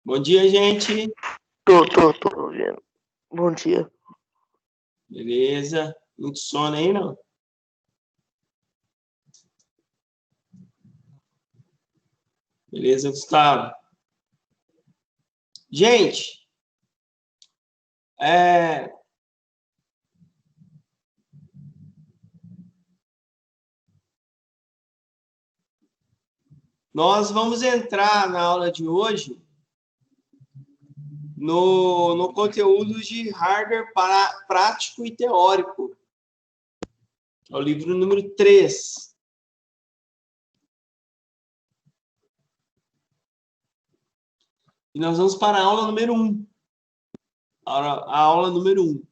Bom dia, gente. Tô ouvindo. Bom dia. Beleza? Muito sono aí, não? Beleza, Gustavo? Gente, nós vamos entrar na aula de hoje no conteúdo de hardware prático e teórico. É o livro número 3. E nós vamos para a aula número 1. A aula número 1.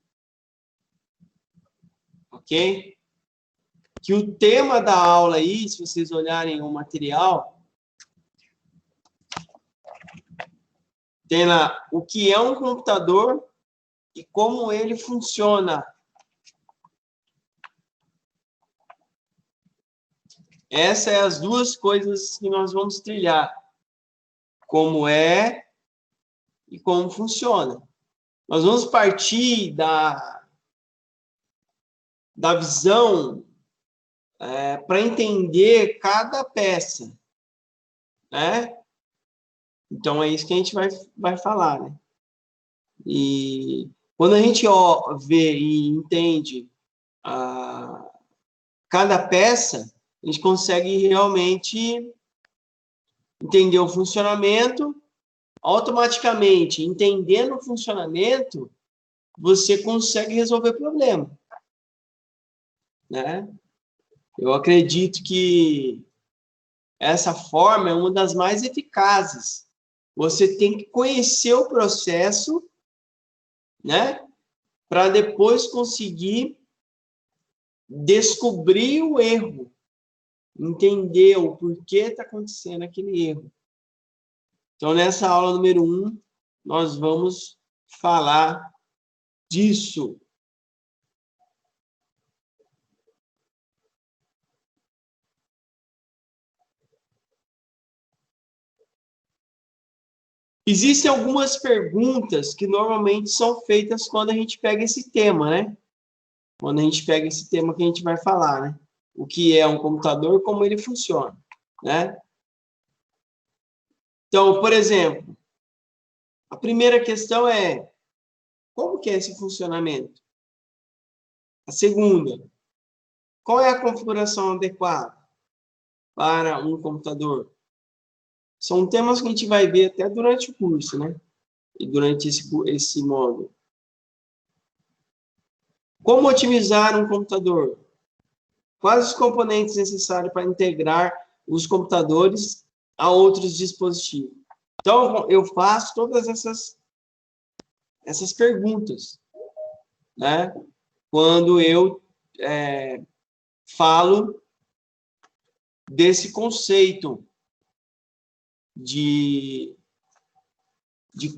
Ok? Que o tema da aula aí, se vocês olharem o material, tem lá o que é um computador e como ele funciona. Essas são as duas coisas que nós vamos trilhar. Como é e como funciona. Nós vamos partir da visão para entender cada peça, né? Então, é isso que a gente vai falar, né? E quando a gente vê e entende cada peça, a gente consegue realmente entender o funcionamento. Automaticamente, entendendo o funcionamento, você consegue resolver o problema, né? Eu acredito que essa forma é uma das mais eficazes. Você tem que conhecer o processo, né? Para depois conseguir descobrir o erro, entender o porquê está acontecendo aquele erro. Então, nessa aula número 1, nós vamos falar disso. Existem algumas perguntas que normalmente são feitas quando a gente pega esse tema, né? Quando a gente pega esse tema que a gente vai falar, né? O que é um computador, como ele funciona, né? Então, por exemplo, a primeira questão é: como que é esse funcionamento? A segunda: qual é a configuração adequada para um computador? São temas que a gente vai ver até durante o curso, né? E durante esse módulo. Como otimizar um computador? Quais os componentes necessários para integrar os computadores a outros dispositivos? Então, eu faço todas essas perguntas, né? Quando eu falo desse conceito de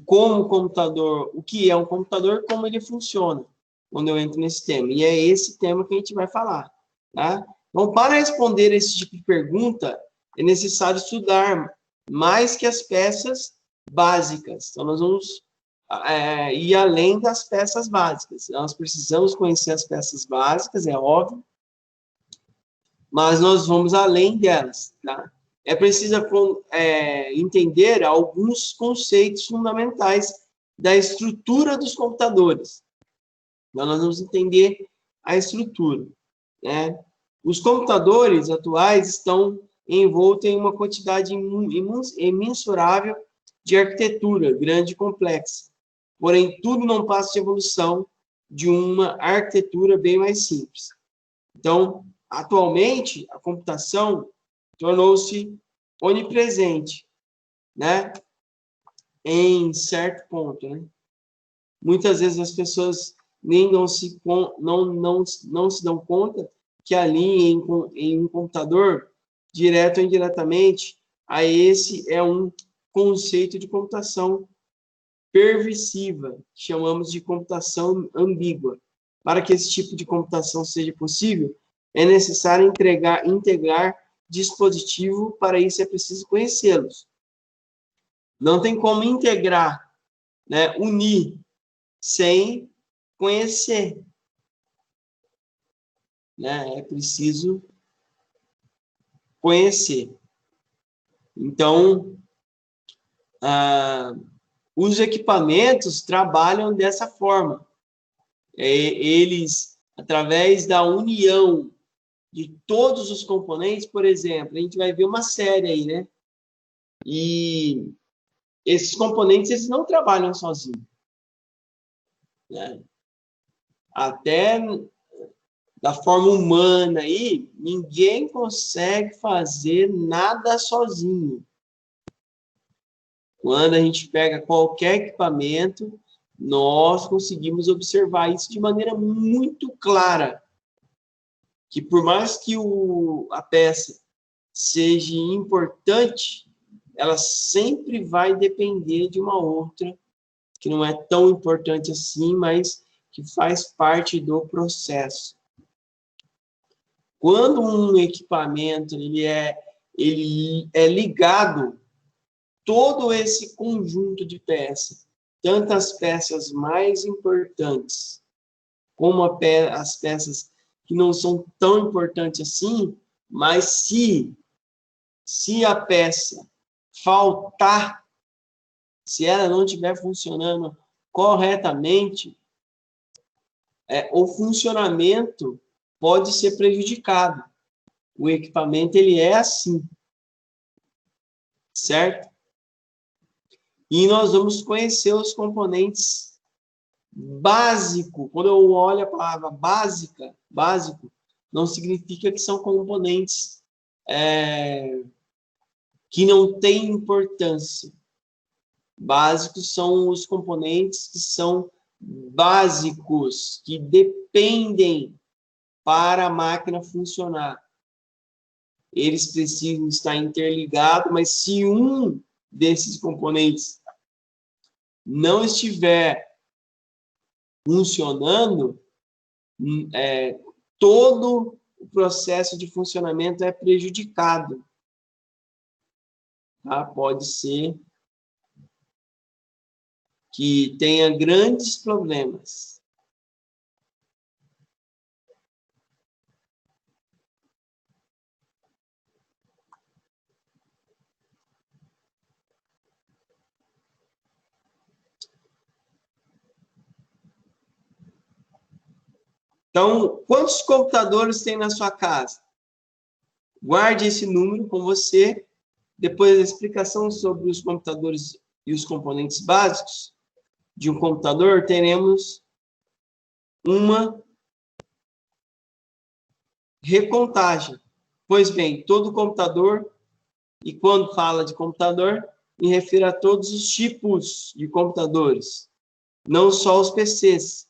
como o computador, o que é um computador, como ele funciona, quando eu entro nesse tema. E é esse tema que a gente vai falar, tá? Então, para responder esse tipo de pergunta, é necessário estudar mais que as peças básicas. Então, nós vamos ir além das peças básicas. Nós precisamos conhecer as peças básicas, é óbvio, mas nós vamos além delas, tá? É preciso entender alguns conceitos fundamentais da estrutura dos computadores. Então, nós vamos entender a estrutura, né? Os computadores atuais estão envoltos em uma quantidade imensurável de arquitetura, grande e complexa. Porém, tudo não passa de evolução de uma arquitetura bem mais simples. Então, atualmente, a computação tornou-se onipresente, né? Em certo ponto, né? Muitas vezes as pessoas nem não se dão conta que ali em um computador, direto ou indiretamente, esse é um conceito de computação pervasiva, que chamamos de computação ambígua. Para que esse tipo de computação seja possível, é necessário integrar dispositivo, para isso é preciso conhecê-los. Não tem como integrar, né, unir, sem conhecer. Né? É preciso conhecer. Então, os equipamentos trabalham dessa forma. Eles, através da união de todos os componentes, por exemplo, a gente vai ver uma série aí, né? E esses componentes, eles não trabalham sozinhos. Né? Até da forma humana aí, ninguém consegue fazer nada sozinho. Quando a gente pega qualquer equipamento, nós conseguimos observar isso de maneira muito clara. Que por mais que a peça seja importante, ela sempre vai depender de uma outra, que não é tão importante assim, mas que faz parte do processo. Quando um equipamento ele é ligado, todo esse conjunto de peças, tanto as peças mais importantes, como as peças que não são tão importantes assim, mas se a peça faltar, se ela não estiver funcionando corretamente, o funcionamento pode ser prejudicado. O equipamento, ele é assim, certo? E nós vamos conhecer os componentes básicos. Quando eu olho a palavra básico, não significa que são componentes que não têm importância. Básicos são os componentes que são básicos, que dependem para a máquina funcionar. Eles precisam estar interligados, mas se um desses componentes não estiver funcionando, todo o processo de funcionamento é prejudicado. Tá? Pode ser que tenha grandes problemas. Então, quantos computadores tem na sua casa? Guarde esse número com você. Depois da explicação sobre os computadores e os componentes básicos de um computador, teremos uma recontagem. Pois bem, todo computador, e quando fala de computador, me refiro a todos os tipos de computadores, não só os PCs.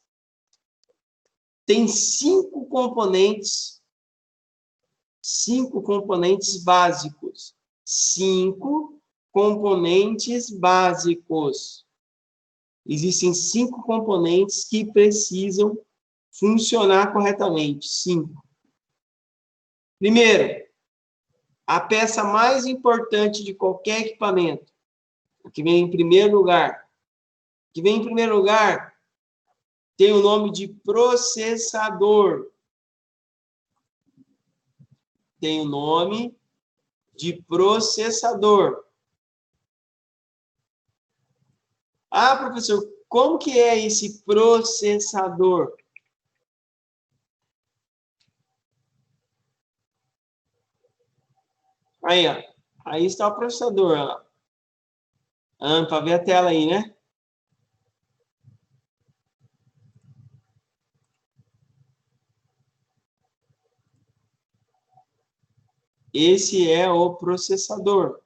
Tem 5 componentes básicos. 5 componentes básicos. Existem 5 componentes que precisam funcionar corretamente. 5. Primeiro, a peça mais importante de qualquer equipamento, que vem em primeiro lugar. Que vem em primeiro lugar tem o nome de processador. Tem o nome de processador. Ah, professor, como que é esse processador? Aí, ó. Aí está o processador. Para ver a tela aí, né? Esse é o processador.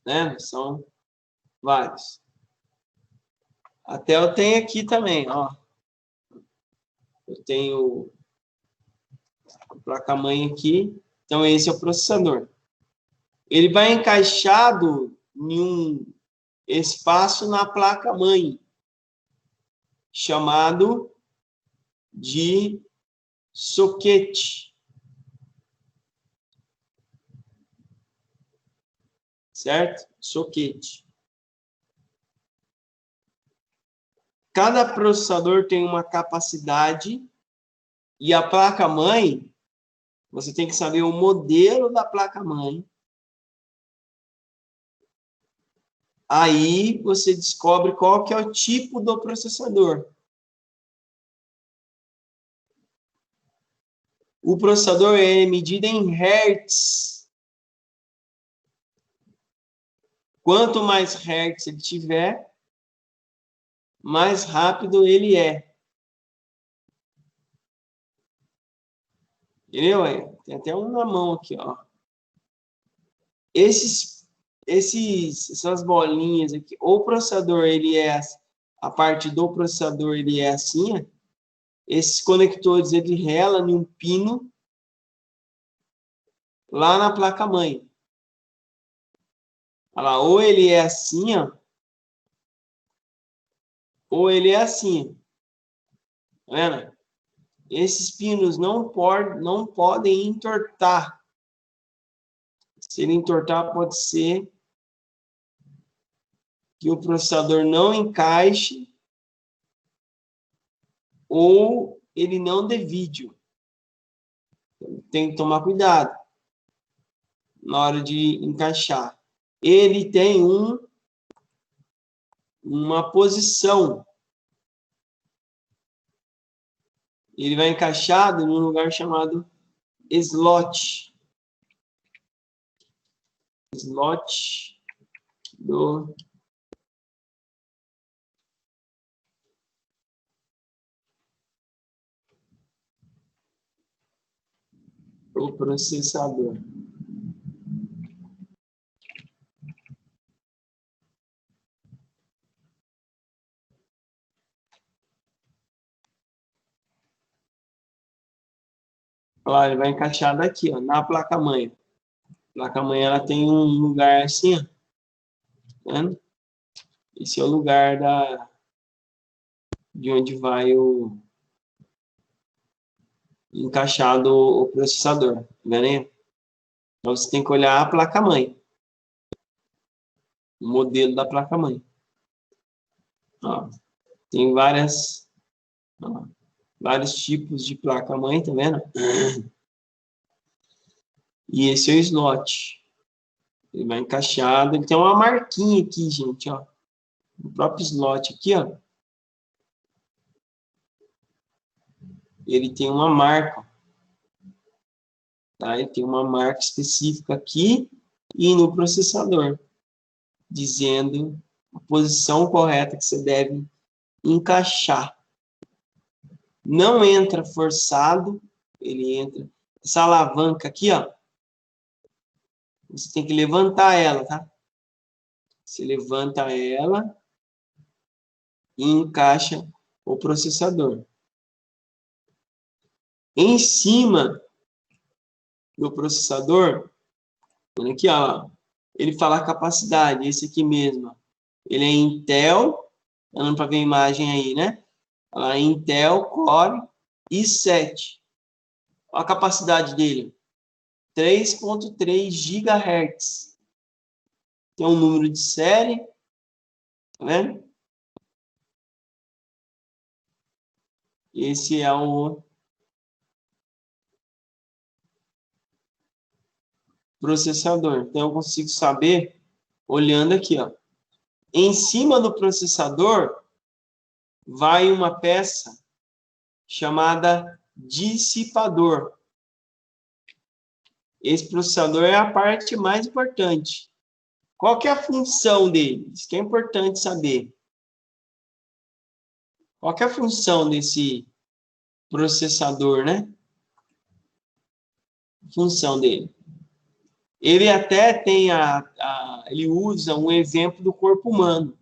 Né? São vários. Até eu tenho aqui também, ó. Eu tenho a placa-mãe aqui. Então, esse é o processador. Ele vai encaixado em um espaço na placa-mãe, chamado de soquete. certo? Soquete. Cada processador tem uma capacidade e a placa-mãe, você tem que saber o modelo da placa-mãe. Aí você descobre qual que é o tipo do processador. O processador é medido em hertz. Quanto mais hertz ele tiver, mais rápido ele é. Entendeu? Tem até um na mão aqui, ó. Essas bolinhas aqui, o processador, ele é, a parte do processador, ele é assim, ó. Esses conectores, ele rela em um pino lá na placa-mãe. Olha lá, ou ele é assim, ó, ou ele é assim. Tá vendo? Esses pinos não podem entortar. Se ele entortar, pode ser que o processador não encaixe ou ele não dê vídeo. Tem que tomar cuidado na hora de encaixar. Ele tem uma posição. Ele vai encaixado num lugar chamado slot. Slot do processador. Olha, ele vai encaixar daqui, ó, na placa-mãe. A placa-mãe, ela tem um lugar assim, ó. Tá vendo? Esse é o lugar de onde vai encaixado o processador. Tá vendo aí? Então, você tem que olhar a placa-mãe. O modelo da placa-mãe. Tem vários tipos de placa-mãe, tá vendo? E esse é o slot. Ele vai encaixado. Ele tem uma marquinha aqui, gente, ó. O próprio slot aqui, ó. Ele tem uma marca. Tá? Ele tem uma marca específica aqui e no processador, dizendo a posição correta que você deve encaixar. Não entra forçado, ele entra. Essa alavanca aqui, ó, você tem que levantar ela, tá? Você levanta ela e encaixa o processador. Em cima do processador, olha aqui, ó, ele fala a capacidade, esse aqui mesmo. Ele é Intel, dando para ver a imagem aí, né? Olha lá, Intel Core i7. Olha a capacidade dele. 3.3 GHz. Tem um número de série. Tá vendo? Esse é o processador. Então, eu consigo saber olhando aqui, ó. Em cima do processador vai uma peça chamada dissipador. Esse processador é a parte mais importante. Qual que é a função dele? Isso que é importante saber. Qual que é a função desse processador, né? A função dele. Ele até tem ele usa um exemplo do corpo humano,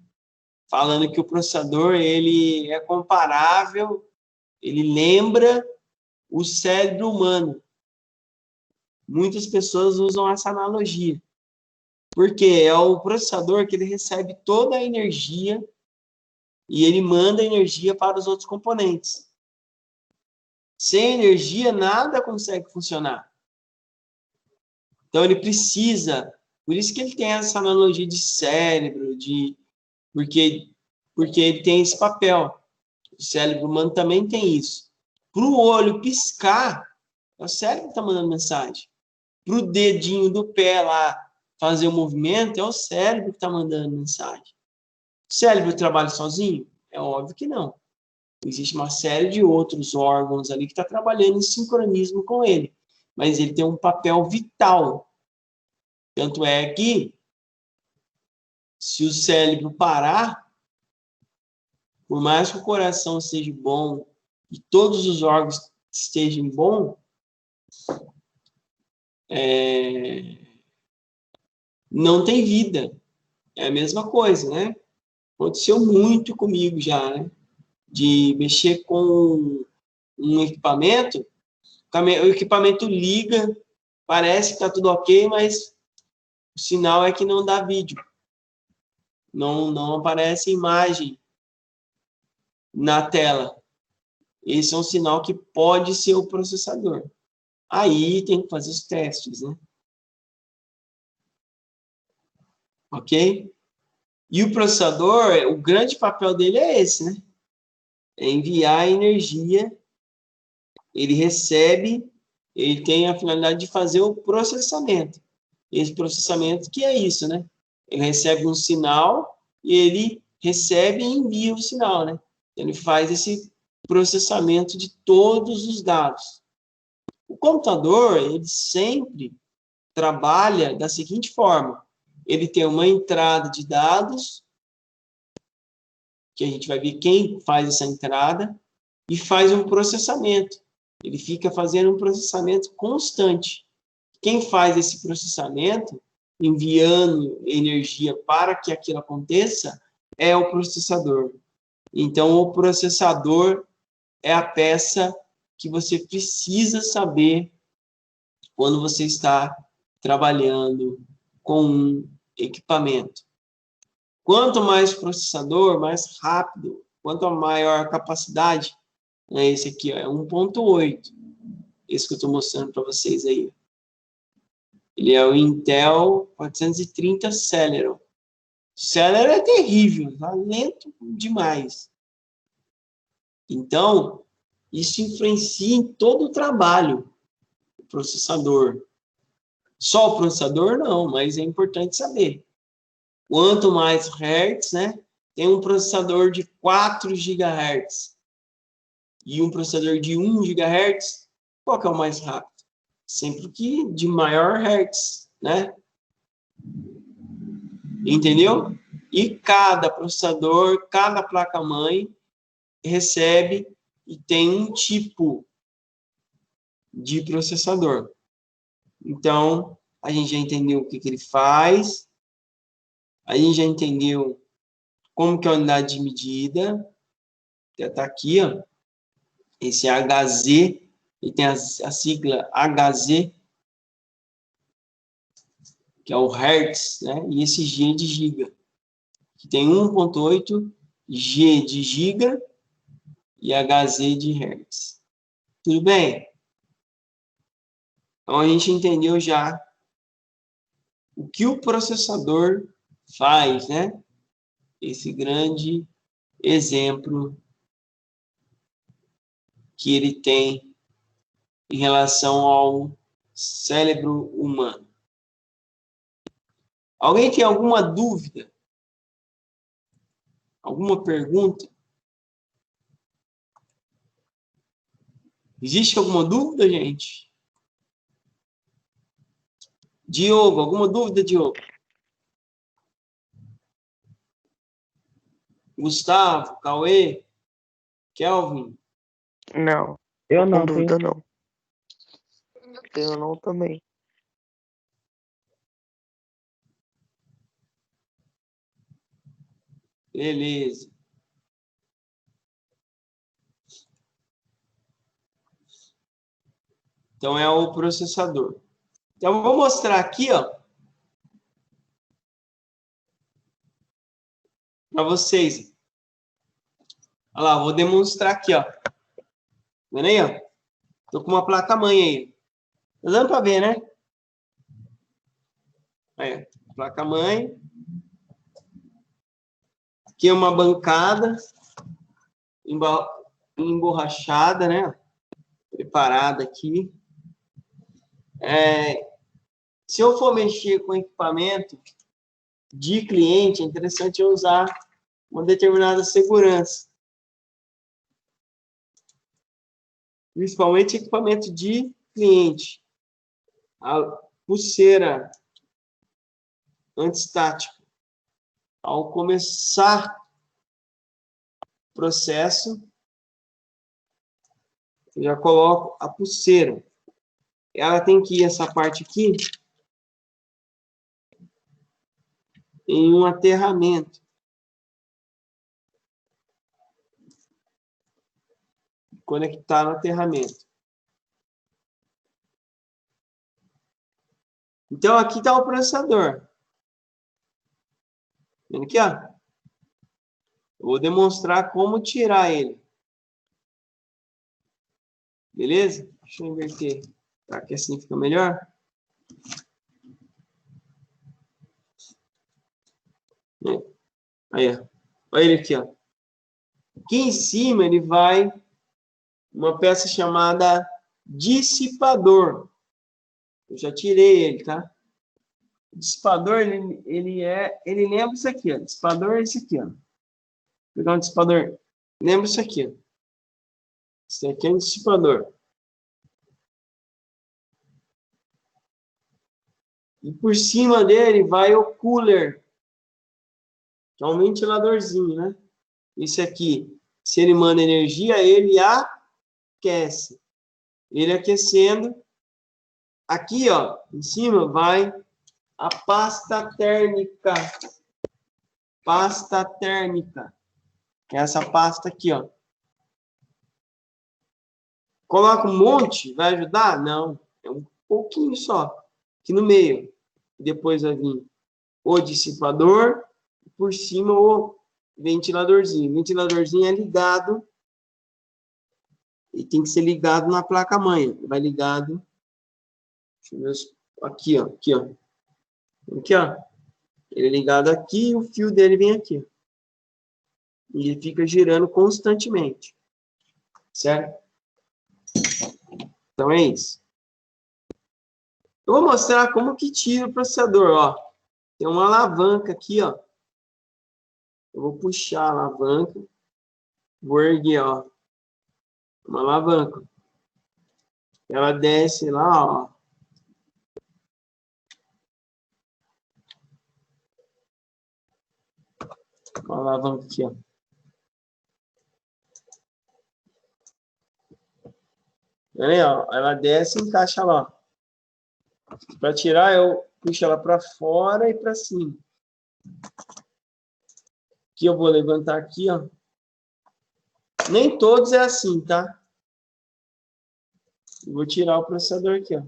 falando que o processador ele é comparável, ele lembra o cérebro humano. Muitas pessoas usam essa analogia, porque é o processador que ele recebe toda a energia e ele manda energia para os outros componentes. Sem energia, nada consegue funcionar. Então, ele precisa Por isso que ele tem essa analogia de cérebro, porque ele tem esse papel. O cérebro humano também tem isso. Para o olho piscar, é o cérebro que está mandando mensagem. Para o dedinho do pé lá fazer o movimento, é o cérebro que está mandando mensagem. O cérebro trabalha sozinho? É óbvio que não. Existe uma série de outros órgãos ali que está trabalhando em sincronismo com ele. Mas ele tem um papel vital. Tanto é que, se o cérebro parar, por mais que o coração seja bom e todos os órgãos estejam bons, não tem vida. É a mesma coisa, né? Aconteceu muito comigo já, né? De mexer com um equipamento, o equipamento liga, parece que está tudo ok, mas o sinal é que não dá vídeo. Não aparece imagem na tela. Esse é um sinal que pode ser o processador. Aí tem que fazer os testes, né? Ok? E o processador, o grande papel dele é esse, né? É enviar energia, ele recebe, ele tem a finalidade de fazer o processamento. Esse processamento que é isso, né? Ele recebe um sinal e ele recebe e envia o sinal, né? Ele faz esse processamento de todos os dados. O computador, ele sempre trabalha da seguinte forma: ele tem uma entrada de dados, que a gente vai ver quem faz essa entrada, e faz um processamento. Ele fica fazendo um processamento constante. Quem faz esse processamento, enviando energia para que aquilo aconteça, é o processador. Então, o processador é a peça que você precisa saber quando você está trabalhando com um equipamento. Quanto mais processador, mais rápido. Quanto maior a capacidade, né? Esse aqui ó, é 1.8. Esse que eu estou mostrando para vocês aí. Ele é o Intel 430 Celeron. Celeron é terrível, tá lento demais. Então, isso influencia em todo o trabalho do processador. Só o processador não, mas é importante saber. Quanto mais hertz, né? Tem um processador de 4 GHz e um processador de 1 GHz, qual que é o mais rápido? Sempre que de maior hertz, né? Entendeu? E cada processador, cada placa-mãe recebe e tem um tipo de processador. Então, a gente já entendeu o que ele faz, a gente já entendeu como que é a unidade de medida, já está aqui, ó, esse HZ, ele tem a sigla HZ, que é o Hertz, né? E esse G de giga, que tem 1.8 G de giga e HZ de Hertz. Tudo bem? Então, a gente entendeu já o que o processador faz, né? Esse grande exemplo que ele tem em relação ao cérebro humano. Alguém tem alguma dúvida? Alguma pergunta? Existe alguma dúvida, gente? Diogo, alguma dúvida, Diogo? Gustavo, Cauê, Kelvin? Não, Eu com não dúvida tenho. não. Eu não também. Beleza. Então, é o processador. Então, eu vou mostrar aqui, ó, para vocês. Olha lá, vou demonstrar aqui, ó. Tá vendo aí, ó? Tô com uma placa-mãe aí. Tá dando para ver, né? Aí, placa-mãe. Aqui é uma bancada emborrachada, né? Preparada aqui. Se eu for mexer com equipamento de cliente, é interessante eu usar uma determinada segurança. Principalmente equipamento de cliente. A pulseira antistática. Ao começar o processo, eu já coloco a pulseira. Ela tem que ir essa parte aqui em um aterramento. Conectar no aterramento. Então, aqui está o processador. Vendo aqui, ó? Eu vou demonstrar como tirar ele. Beleza? Deixa eu inverter, para que assim fica melhor. Aí, ó. Olha ele aqui, ó. Aqui em cima ele vai uma peça chamada dissipador. Eu já tirei ele, tá? O dissipador, ele lembra isso aqui, ó. Dissipador é esse aqui, ó. Vou pegar um dissipador. Lembra isso aqui, ó. Esse aqui é um dissipador. E por cima dele vai o cooler, que é um ventiladorzinho, né? Esse aqui, se ele manda energia, ele aquece. Ele aquecendo. Aqui, ó, em cima vai a pasta térmica. Pasta térmica. Que é essa pasta aqui, ó. Coloca um monte, vai ajudar? Não. É um pouquinho só. Aqui no meio. Depois vai vir o dissipador. Por cima o ventiladorzinho. O ventiladorzinho é ligado. E tem que ser ligado na placa-mãe. Vai ligado. Deixa eu ver. Aqui, ó. Aqui, ó. Aqui, ó. Ele é ligado aqui e o fio dele vem aqui. E ele fica girando constantemente. Certo? Então é isso. Eu vou mostrar como que tira o processador, ó. Tem uma alavanca aqui, ó. Eu vou puxar a alavanca. Vou erguer, ó. Uma alavanca. Ela desce lá, ó. Uma alavanca aqui, ó. Aí, ó. Ela desce e encaixa lá. Para tirar, eu puxo ela para fora e para cima. Aqui eu vou levantar aqui, ó. Nem todos é assim, tá? Eu vou tirar o processador aqui, ó.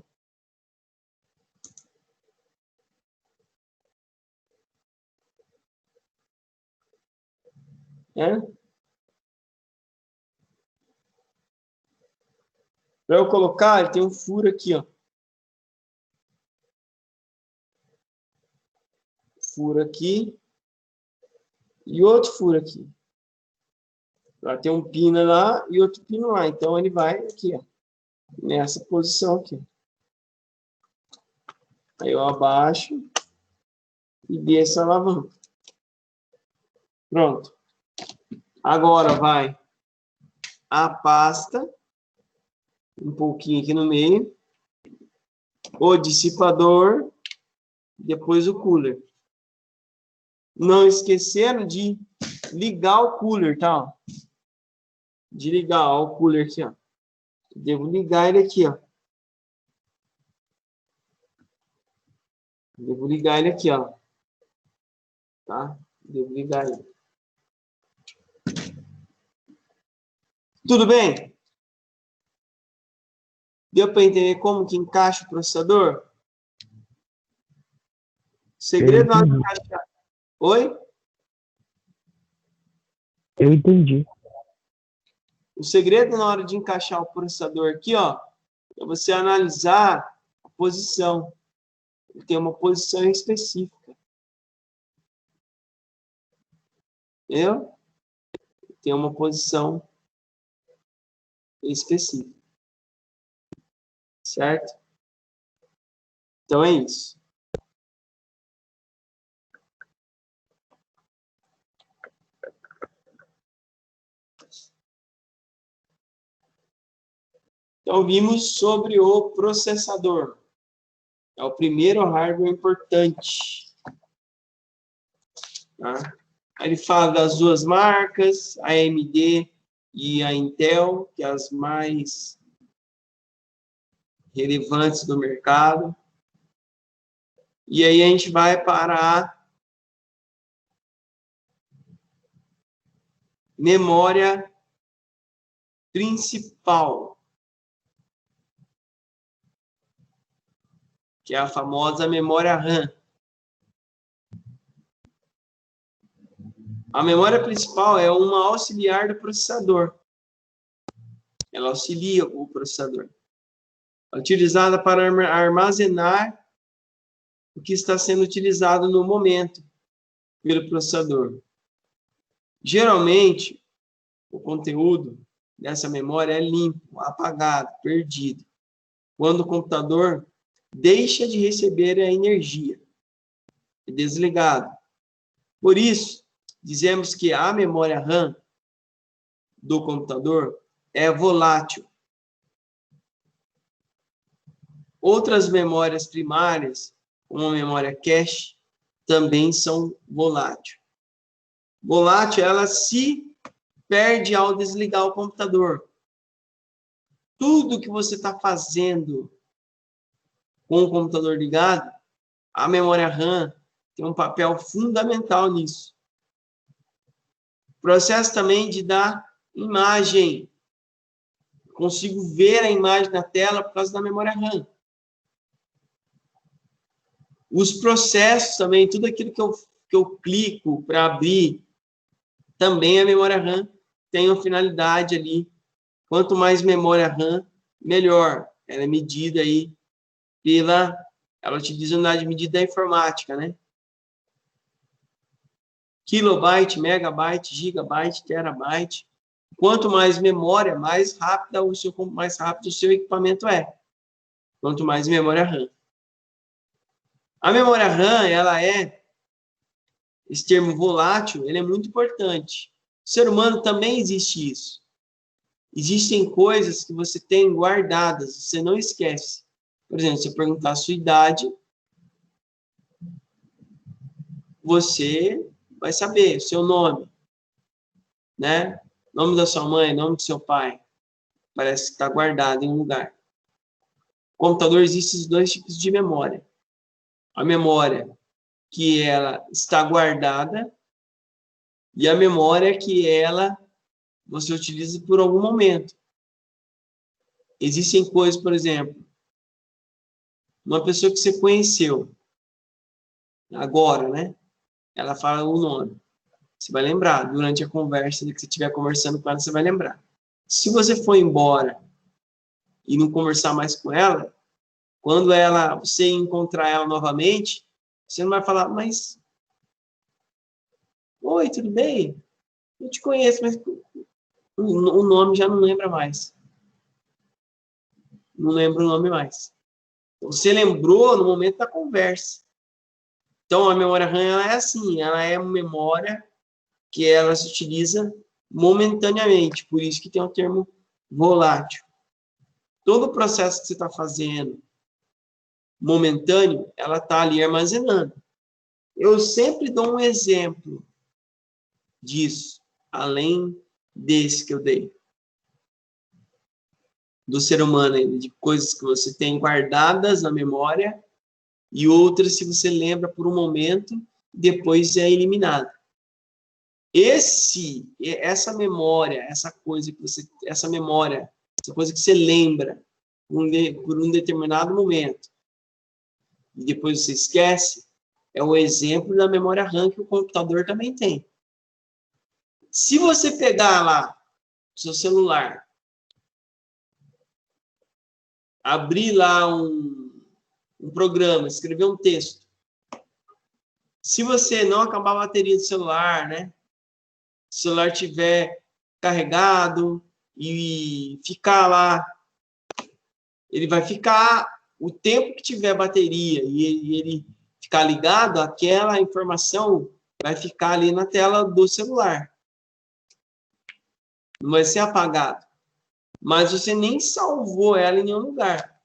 Para eu colocar, ele tem um furo aqui, ó. Furo aqui. E outro furo aqui. Lá tem um pino lá e outro pino lá. Então, ele vai aqui, ó. Nessa posição aqui. Aí eu abaixo e desço a alavanca. Pronto. Agora vai a pasta. Um pouquinho aqui no meio. O dissipador. Depois o cooler. Não esquecendo de ligar o cooler, tá? De ligar ó, o cooler aqui, ó. Devo ligar ele aqui, ó. Devo ligar ele aqui, ó. Tá? Devo ligar ele. Tudo bem? Deu para entender como que encaixa o processador? Segredo na hora de encaixar. Oi? Eu entendi. O segredo na hora de encaixar o processador aqui, ó, é você analisar a posição. Ele tem uma posição específica. Entendeu? Tem uma posição específica. Certo? Então é isso. Então vimos sobre o processador. É o primeiro hardware importante. Tá? Aí ele fala das duas marcas, a AMD e a Intel, que é as mais relevantes do mercado. E aí a gente vai para a memória principal, que é a famosa memória RAM. A memória principal é uma auxiliar do processador. Ela auxilia o processador. É utilizada para armazenar o que está sendo utilizado no momento pelo processador. Geralmente, o conteúdo dessa memória é limpo, apagado, perdido, quando o computador deixa de receber a energia, é desligado. Por isso, dizemos que a memória RAM do computador é volátil. Outras memórias primárias, como a memória cache, também são voláteis. Volátil, ela se perde ao desligar o computador. Tudo que você está fazendo com o computador ligado, a memória RAM tem um papel fundamental nisso. Processo também de dar imagem. Consigo ver a imagem na tela por causa da memória RAM. Os processos também, tudo aquilo que eu clico para abrir, também a memória RAM tem uma finalidade ali. Quanto mais memória RAM, melhor. Ela é medida aí ela utiliza unidade de medida da informática, né? Kilobyte, megabyte, gigabyte, terabyte. Quanto mais memória, mais rápido o seu equipamento é. Quanto mais memória RAM. A memória RAM, esse termo volátil, ele é muito importante. No ser humano também existe isso. Existem coisas que você tem guardadas, você não esquece. Por exemplo, se você perguntar a sua idade, você vai saber o seu nome, né? Nome da sua mãe, nome do seu pai. Parece que está guardado em um lugar. No computador existem os dois tipos de memória. A memória que ela está guardada e a memória que você utiliza por algum momento. Existem coisas, por exemplo, uma pessoa que você conheceu agora, né? Ela fala o nome. Você vai lembrar. Durante a conversa, que você estiver conversando com ela, você vai lembrar. Se você for embora e não conversar mais com ela, quando você encontrar ela novamente, você não vai falar, mas... Oi, tudo bem? Eu te conheço, mas o nome já não lembra mais. Não lembra o nome mais. Você lembrou no momento da conversa. Então, a memória RAM ela é assim, ela é uma memória que ela se utiliza momentaneamente, por isso que tem o termo volátil. Todo o processo que você está fazendo momentâneo, ela está ali armazenando. Eu sempre dou um exemplo disso, além desse que eu dei. Do ser humano, de coisas que você tem guardadas na memória e outras se você lembra por um momento, depois é eliminada. Essa memória, essa coisa que você lembra por um determinado momento e depois você esquece, é o exemplo da memória RAM que o computador também tem. Se você pegar lá o seu celular, abrir lá um programa, escrever um texto. Se você não acabar a bateria do celular, né? Se o celular estiver carregado e ficar lá, ele vai ficar o tempo que tiver bateria e ele ficar ligado, aquela informação vai ficar ali na tela do celular. Não vai ser apagado. Mas você nem salvou ela em nenhum lugar.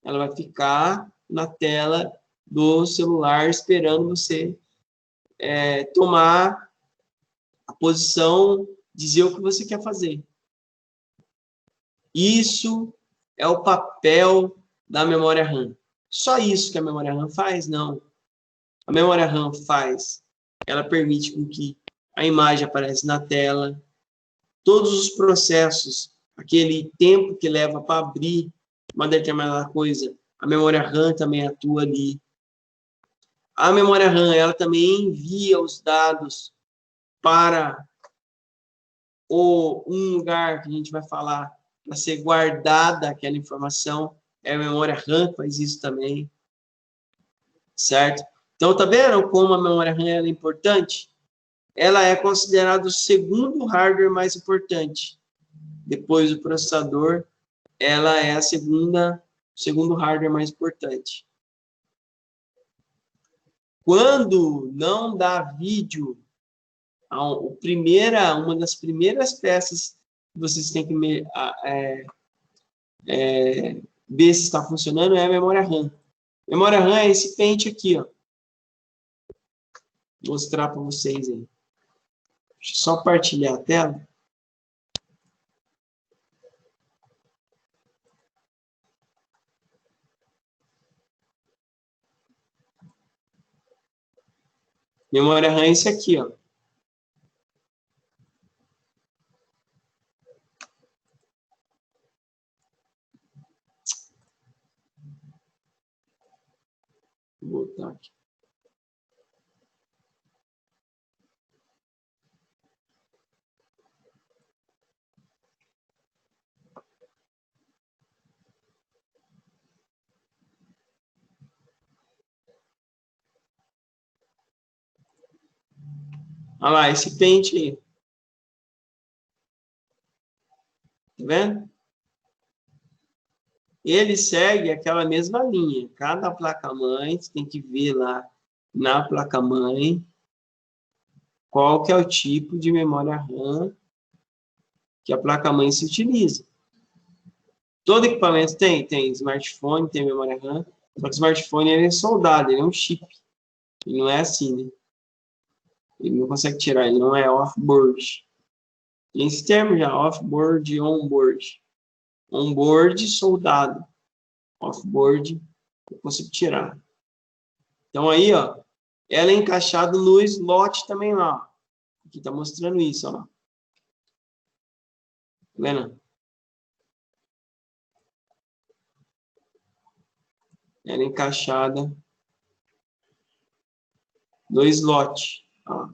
Ela vai ficar na tela do celular esperando você tomar a posição, dizer o que você quer fazer. Isso é o papel da memória RAM. Só isso que a memória RAM faz? Não. A memória RAM faz, ela permite com que a imagem apareça na tela, todos os processos, aquele tempo que leva para abrir uma determinada coisa, a memória RAM também atua ali. A memória RAM, ela também envia os dados para um lugar que a gente vai falar para ser guardada aquela informação. É a memória RAM que faz isso também, certo? Então, tá vendo como a memória RAM é importante? Ela é considerada o segundo hardware mais importante. Depois do processador, ela é o segundo hardware mais importante. Quando não dá vídeo, uma das primeiras peças que vocês têm que ver se está funcionando é a memória RAM. A memória RAM é esse pente aqui, ó. Vou mostrar para vocês aí. Deixa eu só partilhar a tela. Memória RAM é esse aqui, ó. Vou botar aqui. Olha lá, esse pente aí. Tá vendo? Ele segue aquela mesma linha. Cada placa-mãe, você tem que ver lá na placa-mãe qual que é o tipo de memória RAM que a placa-mãe se utiliza. Todo equipamento tem smartphone, tem memória RAM, só que o smartphone ele é soldado, ele é um chip. Ele não é assim, né? Ele não consegue tirar, ele não é off-board. Tem esse termo já, off-board e on-board. On-board, soldado. Off-board, eu consigo tirar. Então aí, ó, ela é encaixada no slot também lá. Aqui tá mostrando isso, ó. Tá vendo? Ela é encaixada no slot. Ó.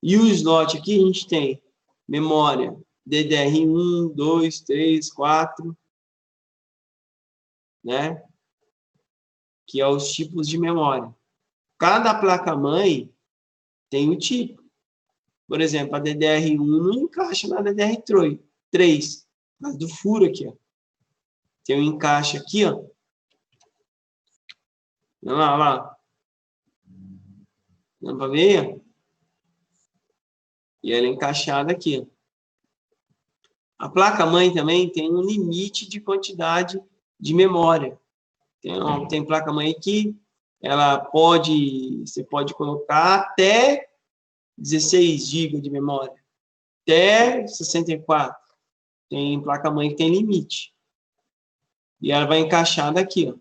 E o slot aqui a gente tem memória DDR1, 2, 3, 4, né? Que é os tipos de memória. Cada placa-mãe tem um tipo. Por exemplo, a DDR1 não encaixa na DDR3, por causa do furo aqui, ó. Tem um encaixe aqui, ó. Olha lá, olha lá. Dá pra ver? E ela é encaixada aqui, ó. A placa-mãe também tem um limite de quantidade de memória. Tem placa-mãe que você pode colocar até 16 GB de memória, até 64. Tem placa-mãe que tem limite. E ela vai encaixar daqui, ó.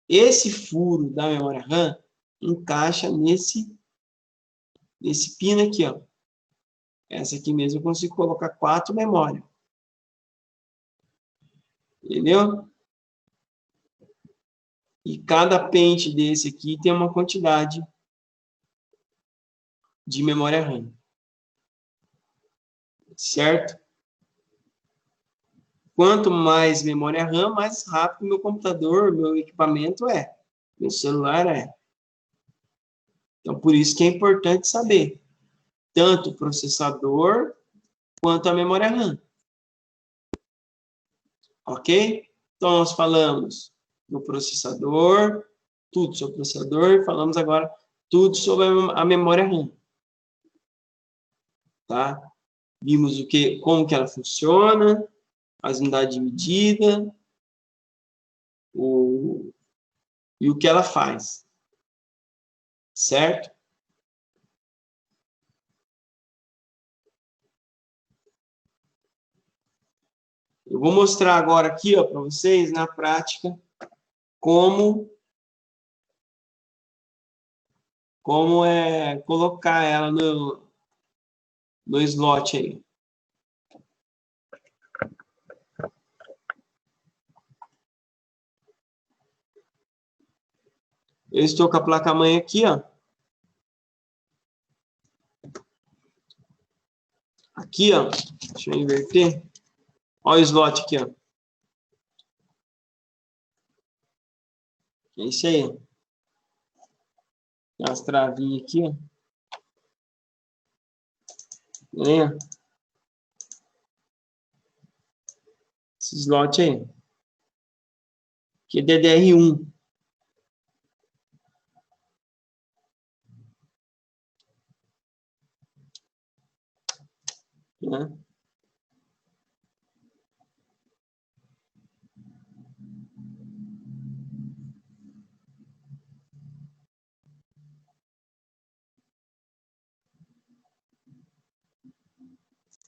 Esse furo da memória RAM encaixa nesse pino aqui, ó. Essa aqui mesmo eu consigo colocar 4 memórias. Entendeu? E cada pente desse aqui tem uma quantidade de memória RAM. Certo? quanto mais memória RAM, mais rápido meu computador, meu equipamento é. Meu celular é. Então, por isso que é importante saber tanto o processador quanto a memória RAM. Ok? Então, nós falamos do processador, tudo sobre o processador, e falamos agora tudo sobre a memória RAM. Tá? Vimos como que ela funciona, as unidades de medida, e o que ela faz. Certo? Eu vou mostrar agora aqui, ó, para vocês, na prática, como é colocar ela no slot aí. Eu estou com a placa-mãe aqui, ó. Aqui, ó. Deixa eu inverter. Olha o slot aqui, ó. É isso aí. Tem umas travinhas aqui, ó. Né? Esse slot aí. Aqui é DDR1. Né?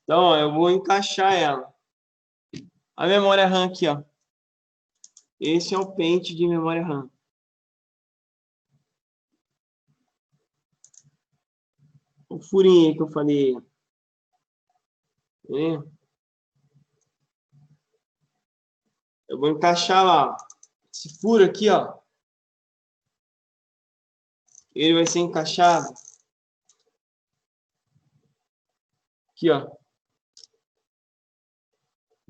Então, ó, eu vou encaixar ela. A memória RAM aqui, ó. Esse é o pente de memória RAM. O furinho aí que eu falei. Né? Eu vou encaixar lá. Esse furo aqui, ó. Ele vai ser encaixado. Aqui, ó.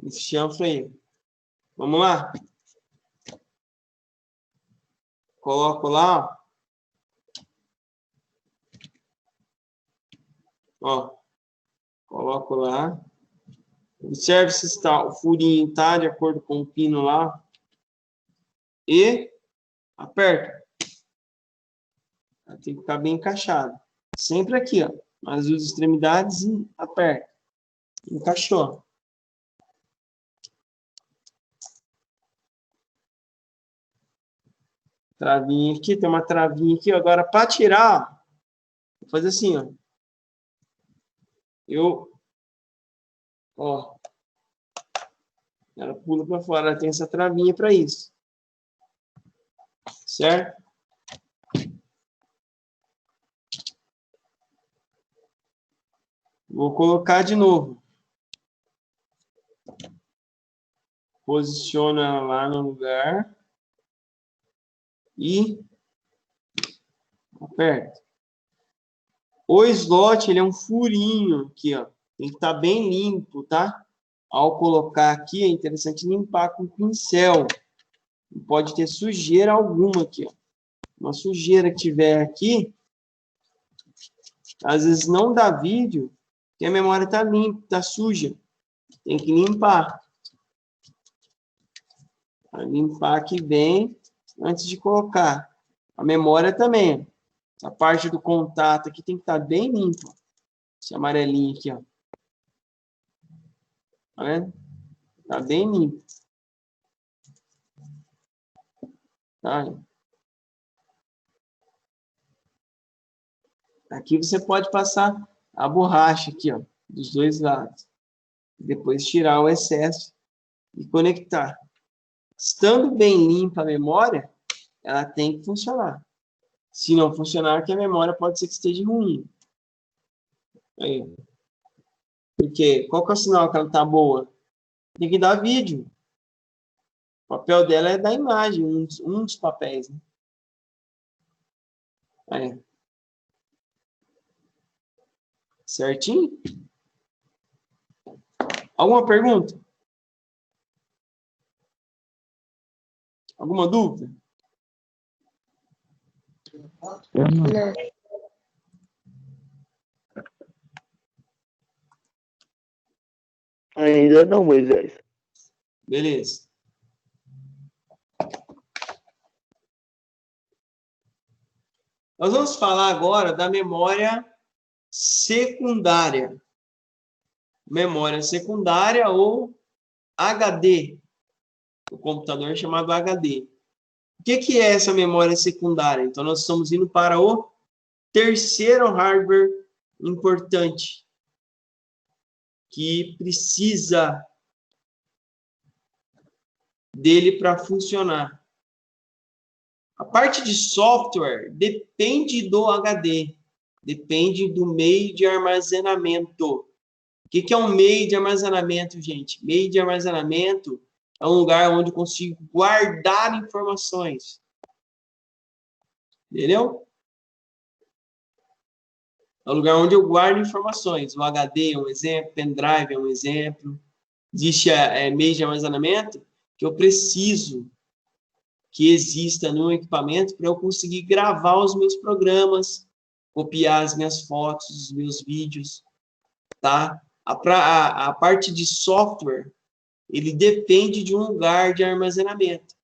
Esse chanfre aí. Vamos lá? Coloco lá, ó. Coloco lá. Observe se está, o furinho está de acordo com o pino lá. E aperta. Tem que ficar bem encaixado. Sempre aqui, ó. Nas duas extremidades e aperta. Encaixou. Travinha aqui, tem uma travinha aqui. Agora, para tirar, vou fazer assim, ó. Ó. Ela pula para fora. Ela tem essa travinha para isso. Certo? Vou colocar de novo. Posiciona ela lá no lugar. E aperta. O slot, ele é um furinho aqui, ó. Tem que estar bem limpo, tá? Ao colocar aqui, é interessante limpar com pincel. Não pode ter sujeira alguma aqui, ó. Uma sujeira que tiver aqui, às vezes não dá vídeo, porque a memória tá limpa, tá suja. Tem que limpar. Vai limpar aqui bem antes de colocar. A memória também. A parte do contato aqui tem que estar bem limpa. Esse amarelinho aqui, ó. Tá vendo? Tá bem limpo. Tá? Aqui você pode passar a borracha aqui, ó, dos dois lados. Depois tirar o excesso e conectar. Estando bem limpa a memória, ela tem que funcionar. Se não funcionar, que a memória pode ser que esteja ruim. Aí. Porque qual que é o sinal que ela está boa? Tem que dar vídeo. O papel dela é dar imagem, um dos papéis. Né? Aí. Certinho? Alguma pergunta? Alguma dúvida? Não. Ainda não, Moisés. Beleza. Nós vamos falar agora da memória secundária. Memória secundária ou HD. O computador é chamado HD. O que é essa memória secundária? Então, nós estamos indo para o terceiro hardware importante que precisa dele para funcionar. A parte de software depende do HD, depende do meio de armazenamento. O que é um meio de armazenamento, gente? Meio de armazenamento é um lugar onde eu consigo guardar informações. Entendeu? É um lugar onde eu guardo informações. O HD é um exemplo, pendrive é um exemplo. Existe meio de armazenamento que eu preciso que exista no equipamento para eu conseguir gravar os meus programas, copiar as minhas fotos, os meus vídeos, tá? A parte de software, ele depende de um lugar de armazenamento,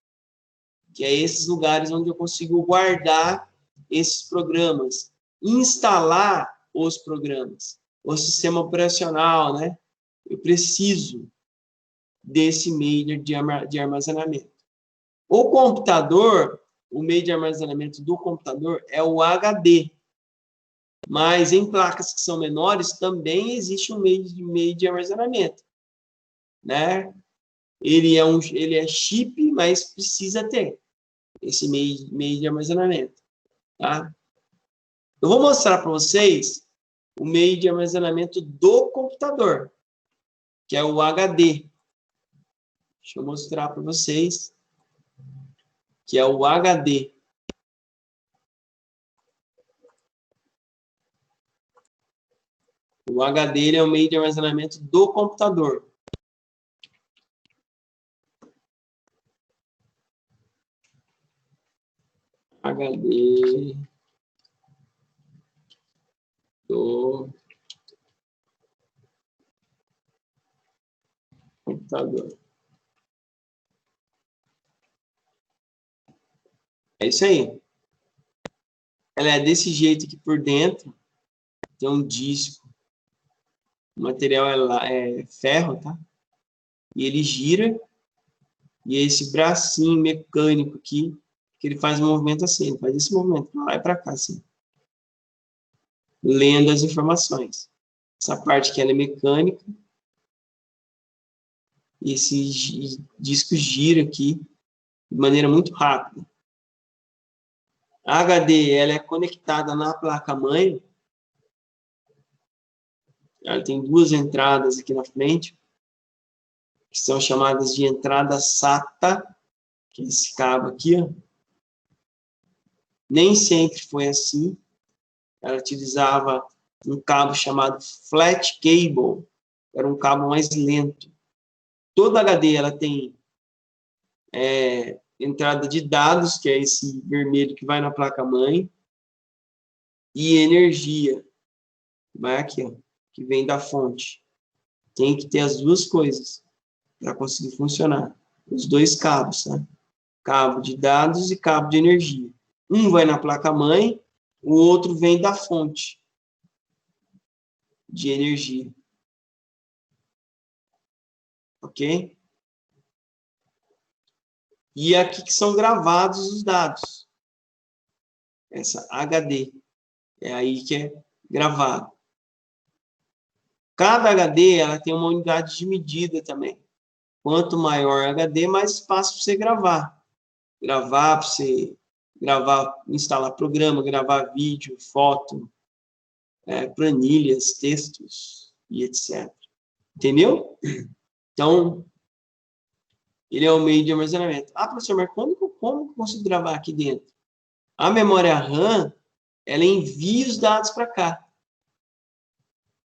que é esses lugares onde eu consigo guardar esses programas, instalar os programas, o sistema operacional, né? Eu preciso desse meio de armazenamento. O computador, o meio de armazenamento do computador é o HD. Mas em placas que são menores também existe um meio de armazenamento, né? Ele é chip, mas precisa ter esse meio de armazenamento, tá? Eu vou mostrar para vocês o meio de armazenamento do computador, que é o HD. Deixa eu mostrar para vocês que é o HD. O HD ele é o meio de armazenamento do computador. HD do computador. É isso aí. Ela é desse jeito aqui por dentro. Tem um disco. O material é ferro, tá? E ele gira. E esse bracinho mecânico aqui, que ele faz um movimento assim. Ele faz esse movimento para lá e para cá, assim. Lendo as informações. Essa parte aqui ela é mecânica. E esse disco gira aqui de maneira muito rápida. A HD ela é conectada na placa-mãe. Ela tem duas entradas aqui na frente, que são chamadas de entrada SATA, que é esse cabo aqui, ó. Nem sempre foi assim. Ela utilizava um cabo chamado flat cable, era um cabo mais lento. Toda HD ela tem entrada de dados, que é esse vermelho que vai na placa-mãe, e energia, vai aqui, ó, que vem da fonte. Tem que ter as duas coisas para conseguir funcionar. Os dois cabos, tá? Cabo de dados e cabo de energia. Um vai na placa-mãe, o outro vem da fonte de energia. Ok? E aqui que são gravados os dados. Essa HD. É aí que é gravado. Cada HD ela tem uma unidade de medida também. Quanto maior o HD, mais espaço para você gravar. Gravar, para você gravar, instalar programa, gravar vídeo, foto, planilhas, textos e etc. Entendeu? Então, ele é o meio de armazenamento. Ah, professor, mas como eu consigo gravar aqui dentro? A memória RAM, ela envia os dados para cá.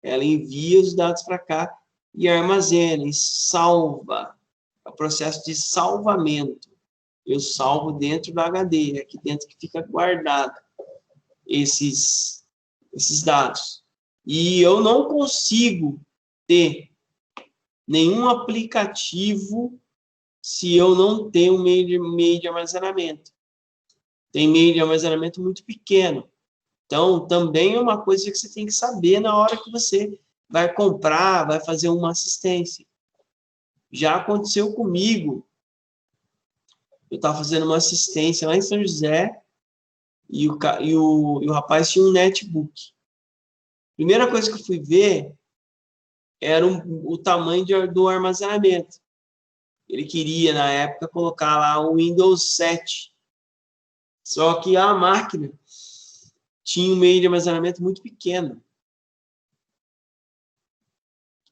Ela envia os dados para cá e armazena, e salva. É o processo de salvamento. eu salvo dentro do HD, aqui dentro que fica guardado esses dados. E eu não consigo ter nenhum aplicativo se eu não tenho um meio de armazenamento. Tem meio de armazenamento muito pequeno. Então, também é uma coisa que você tem que saber na hora que você vai comprar, vai fazer uma assistência. Já aconteceu comigo. Eu estava fazendo uma assistência lá em São José e o rapaz tinha um netbook. Primeira coisa que eu fui ver era o tamanho do armazenamento. Ele queria, na época, colocar lá o Windows 7. Só que a máquina tinha um meio de armazenamento muito pequeno.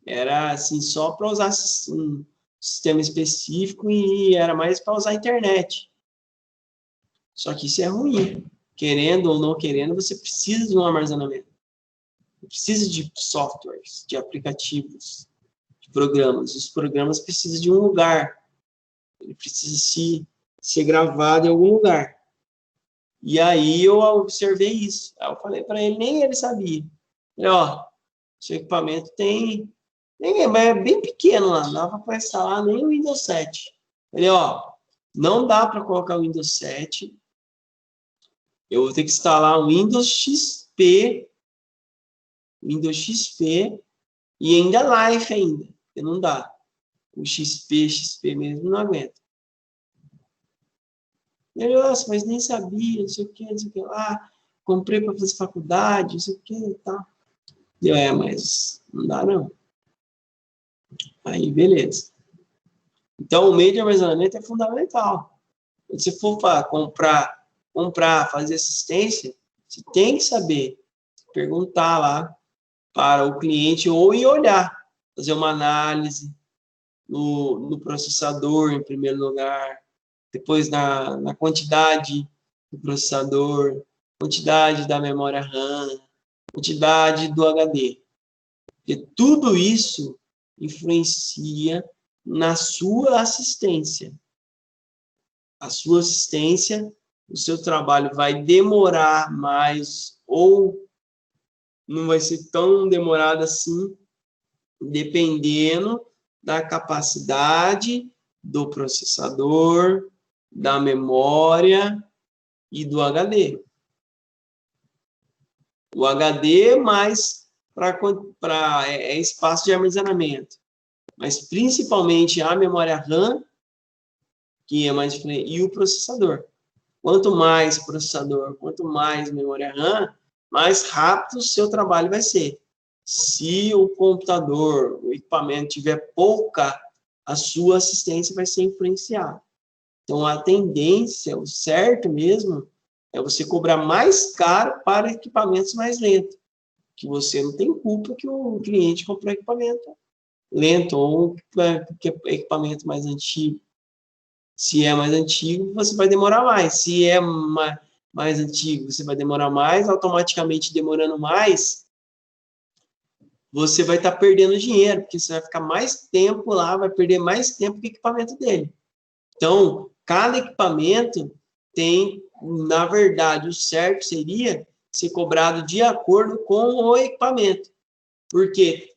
Era assim, só para usar um sistema específico e era mais para usar a internet. Só que isso é ruim. Querendo ou não querendo, você precisa de um armazenamento. Precisa de softwares, de aplicativos, de programas. Os programas precisam de um lugar. Ele precisa ser gravado em algum lugar. E aí eu observei isso. Aí eu falei para ele, nem ele sabia. Falei, ó, seu equipamento é bem pequeno lá, não dá para instalar nem o Windows 7. Falei, ó, não dá para colocar o Windows 7. Eu vou ter que instalar o Windows XP e ainda Life ainda, porque não dá. O XP mesmo não aguenta. Ele, nossa, mas nem sabia, não sei o que lá. Comprei para fazer faculdade, não sei o que e tal. Eu, mas não dá não. Aí, beleza. Então, o meio de armazenamento é fundamental. Quando você for comprar, fazer assistência, você tem que saber perguntar lá para o cliente ou ir olhar, fazer uma análise no processador, em primeiro lugar, depois na quantidade do processador, quantidade da memória RAM, quantidade do HD. Porque tudo isso influencia na sua assistência. A sua assistência, o seu trabalho vai demorar mais ou não vai ser tão demorado assim, dependendo da capacidade do processador, da memória e do HD. O HD mais para espaço de armazenamento, mas principalmente a memória RAM, que é mais diferente, e o processador. Quanto mais processador, quanto mais memória RAM, mais rápido o seu trabalho vai ser. Se o computador, o equipamento tiver pouca, a sua assistência vai ser influenciada. Então, a tendência, o certo mesmo, é você cobrar mais caro para equipamentos mais lentos. Que você não tem culpa que o cliente comprou equipamento lento ou equipamento mais antigo. Se é mais antigo, você vai demorar mais. Se é mais antigo, você vai demorar mais. Automaticamente, demorando mais, você vai estar perdendo dinheiro, porque você vai ficar mais tempo lá, vai perder mais tempo que o equipamento dele. Então, cada equipamento tem, na verdade, o certo seria ser cobrado de acordo com o equipamento. Porque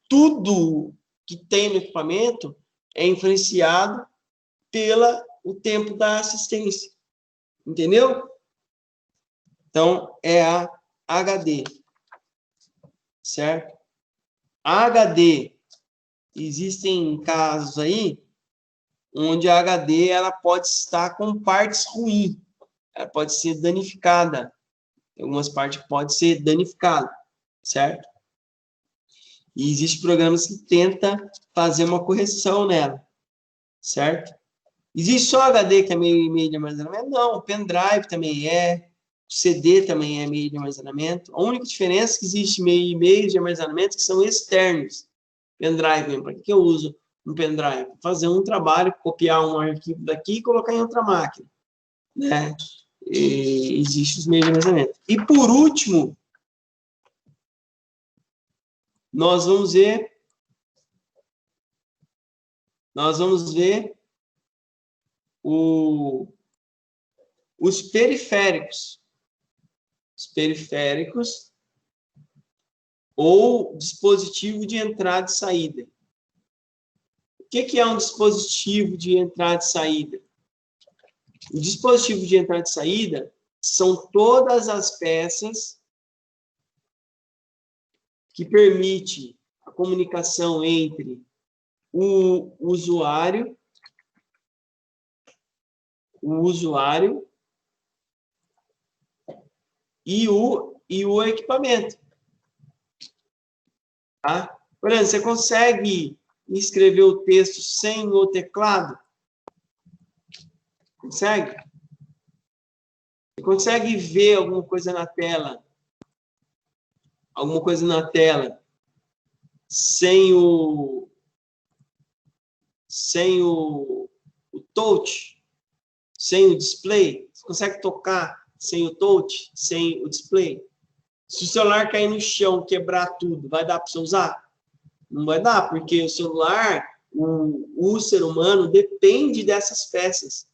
tudo que tem no equipamento é influenciado o tempo da assistência. Entendeu? Então, é a HD. Certo? A HD, existem casos aí onde a HD ela pode estar com partes ruins. Ela pode ser danificada. Algumas partes podem ser danificadas. Certo? E existem programas que tentam fazer uma correção nela. Certo? Existe só HD que é meio de armazenamento? Não, o pendrive também é, o CD também é meio de armazenamento. A única diferença é que existe meios de armazenamento que são externos. Pendrive, para que eu uso um pendrive? Fazer um trabalho, copiar um arquivo daqui e colocar em outra máquina. Né? Existe os meios de armazenamento. E por último, nós vamos ver os periféricos. Os periféricos ou dispositivo de entrada e saída. O que é um dispositivo de entrada e saída? O dispositivo de entrada e saída são todas as peças que permitem a comunicação entre o usuário e o equipamento. Tá? Por exemplo, você consegue escrever o texto sem o teclado? Consegue? Você consegue ver alguma coisa na tela? Alguma coisa na tela sem o touch? Sem o display? Você consegue tocar sem o touch? Sem o display? Se o celular cair no chão, quebrar tudo, vai dar para você usar? Não vai dar, porque o celular, o ser humano, depende dessas peças.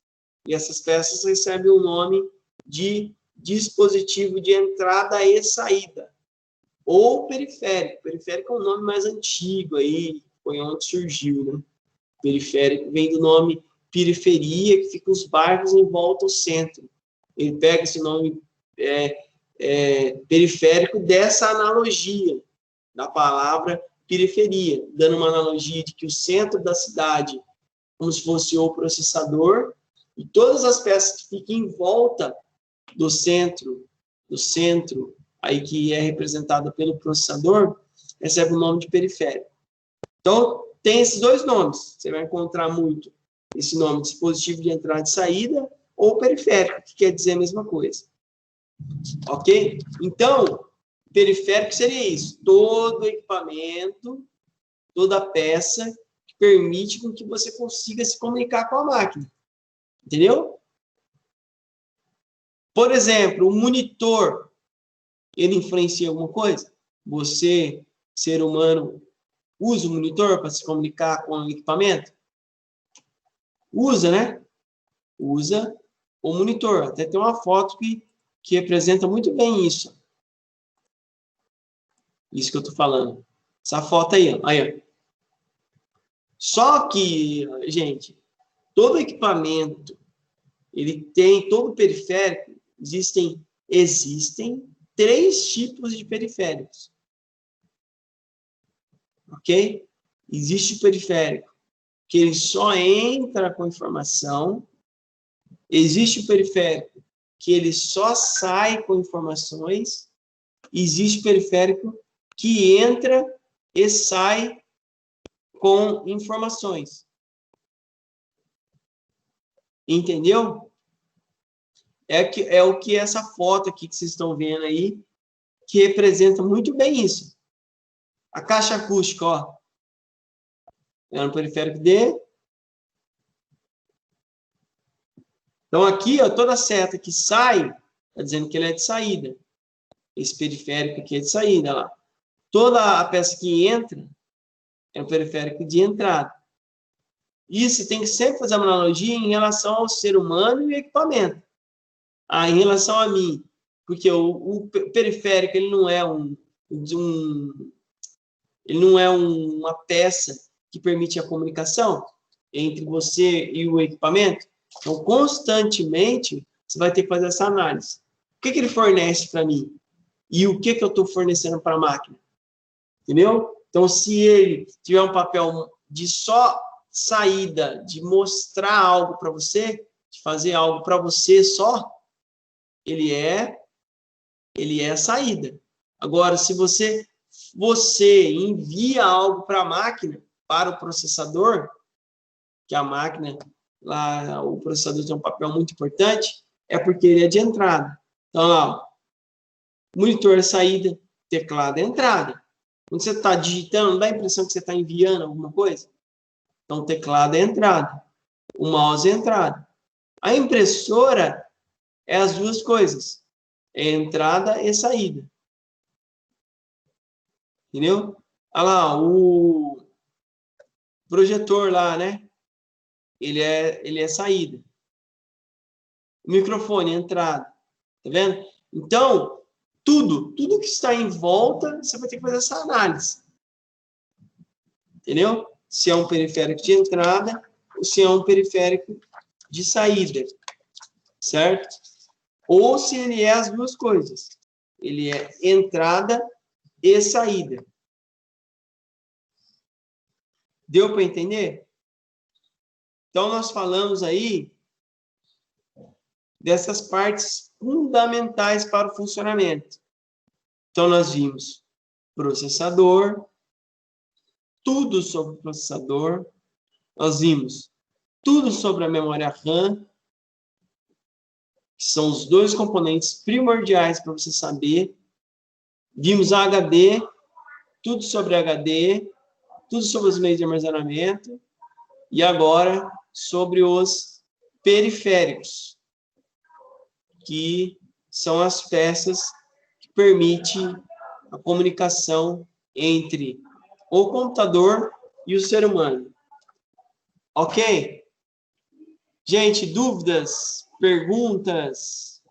E essas peças recebem o nome de dispositivo de entrada e saída. Ou periférico. Periférico é um nome mais antigo, aí foi onde surgiu, né? Periférico vem do nome periferia, que fica os bairros em volta ao centro. Ele pega esse nome periférico dessa analogia da palavra periferia, dando uma analogia de que o centro da cidade, como se fosse o processador, e todas as peças que ficam em volta do centro aí que é representada pelo processador, recebe o nome de periférico. Então, tem esses dois nomes. Você vai encontrar muito esse nome, dispositivo de entrada e saída, ou periférico, que quer dizer a mesma coisa. Ok? Então, periférico seria isso. Todo equipamento, toda peça que permite com que você consiga se comunicar com a máquina. Entendeu? Por exemplo, o monitor, ele influencia alguma coisa? Você, ser humano, usa o monitor para se comunicar com o equipamento? Usa, né? Usa o monitor. Até tem uma foto que representa muito bem isso. Isso que eu estou falando. Essa foto aí, ó. Aí, ó. Só que, gente, todo equipamento, ele tem, todo periférico, existem 3 tipos de periféricos. Ok? Existe o periférico que ele só entra com informação. Existe o periférico que ele só sai com informações. Existe o periférico que entra e sai com informações. Entendeu? É o que essa foto aqui que vocês estão vendo aí, que representa muito bem isso. A caixa acústica, ó. É um periférico D. Então, aqui, ó, toda seta que sai, está dizendo que ele é de saída. Esse periférico aqui é de saída, lá. Toda a peça que entra é um periférico de entrada. Isso tem que sempre fazer uma analogia em relação ao ser humano e equipamento. Em relação a mim, porque o periférico ele não é ele não é uma peça que permite a comunicação entre você e o equipamento. Então, constantemente, você vai ter que fazer essa análise. O que ele fornece para mim? E o que eu estou fornecendo para a máquina? Entendeu? Então, se ele tiver um papel de só saída, de mostrar algo para você, de fazer algo para você só, ele é a saída. Agora, se você envia algo para a máquina, para o processador, que a máquina, lá, o processador tem um papel muito importante, é porque ele é de entrada. Então, lá, monitor é saída, teclado é entrada. Quando você está digitando, não dá a impressão que você está enviando alguma coisa? Então, o teclado é entrada, o mouse é entrada. A impressora é as duas coisas, é entrada e saída. Entendeu? Olha lá, o projetor lá, né? Ele é saída. O microfone, entrada. Tá vendo? Então, tudo que está em volta, você vai ter que fazer essa análise. Entendeu? Se é um periférico de entrada ou se é um periférico de saída. Certo? Ou se ele é as duas coisas. Ele é entrada e saída. Deu para entender? Então, nós falamos aí dessas partes fundamentais para o funcionamento. Então, nós vimos processador, tudo sobre o processador. Nós vimos tudo sobre a memória RAM, que são os dois componentes primordiais para você saber. Vimos HD, tudo sobre HD, tudo sobre os meios de armazenamento, e agora sobre os periféricos, que são as peças que permitem a comunicação entre o computador e o ser humano. Ok? Gente, dúvidas? Perguntas?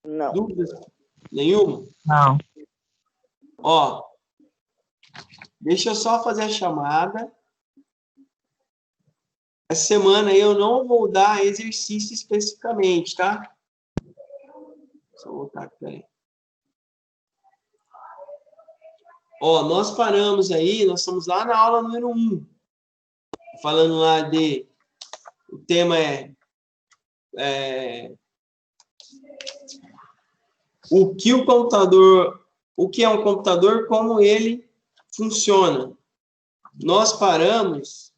Não. Dúvidas? Nenhuma? Não. Ó, deixa eu só fazer a chamada. Essa semana eu não vou dar exercício especificamente, tá? Deixa eu voltar aqui, peraí. Ó, nós paramos aí, nós estamos lá na aula número 1. Falando lá de... O tema o que o computador... O que é um computador, como ele funciona. Nós paramos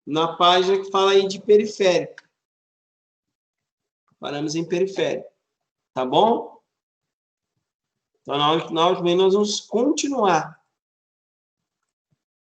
na página que fala aí de periférico. Paramos em periférico. Tá bom? Então, na aula que vem, nós vamos continuar.